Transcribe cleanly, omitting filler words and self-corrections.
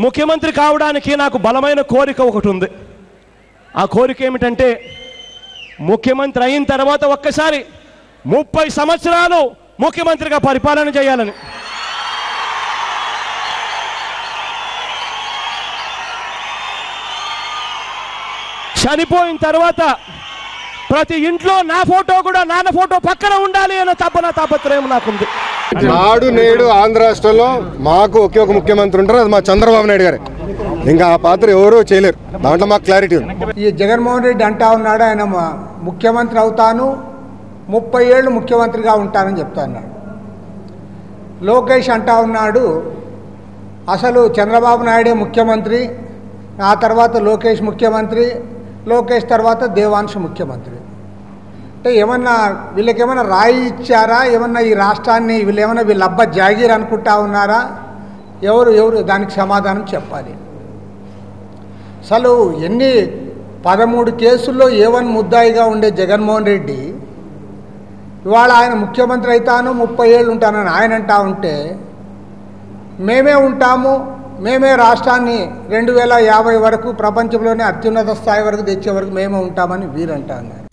ముఖ్యమంత్రి కావడానికి నాకు బలమైన కోరిక ఒకటి ఉంది. ఆ కోరిక ఏమిటంటే ముఖ్యమంత్రి అయిన తర్వాత ఒక్కసారి 30 సంవత్సరాలు ముఖ్యమంత్రిగా పరిపాలన చేయాలని. చనిపోయిన తర్వాత ప్రతి ఇంట్లో నా ఫోటో కూడా నాన్న ఫోటో పక్కన ఉండాలి అన్న తాపత్రయం నాకుంది. నాడు నేడు ఆంధ్ర రాష్ట్రంలో మాకు ఒకే ఒక ముఖ్యమంత్రి ఉంటారు, అది మా చంద్రబాబు నాయుడు గారే. ఇంకా ఆ పాత్ర ఎవరూ చేయలేరు, దాంట్లో మాకు క్లారిటీ ఉంది. ఈ జగన్మోహన్ రెడ్డి అంటా ఉన్నాడు ఆయన ముఖ్యమంత్రి అవుతాను, 30 ఏళ్ళు ముఖ్యమంత్రిగా ఉంటానని చెప్తా ఉన్నాడు. లోకేష్ అంటా ఉన్నాడు అసలు చంద్రబాబు నాయుడే ముఖ్యమంత్రి, ఆ తర్వాత లోకేష్ ముఖ్యమంత్రి, లోకేష్ తర్వాత దేవాంశ ముఖ్యమంత్రి. అంటే ఏమన్నా వీళ్ళకేమన్నా రాయి ఇచ్చారా, ఏమన్నా ఈ రాష్ట్రాన్ని వీళ్ళ అబ్బ జాగీర్ అనుకుంటా ఉన్నారా? ఎవరు దానికి సమాధానం చెప్పాలి. అసలు 13 కేసుల్లో A1 ముద్దాయిగా ఉండే జగన్మోహన్ రెడ్డి ఇవాళ ఆయన ముఖ్యమంత్రి అవుతాను 30 ఏళ్ళు ఉంటానని ఆయన అంటా ఉంటే, మేమే ఉంటాము, మేమే రాష్ట్రాన్ని 2050 వరకు ప్రపంచంలోనే అత్యున్నత స్థాయి వరకు తెచ్చే వరకు మేమే ఉంటామని వీరంటా ఉన్నారు.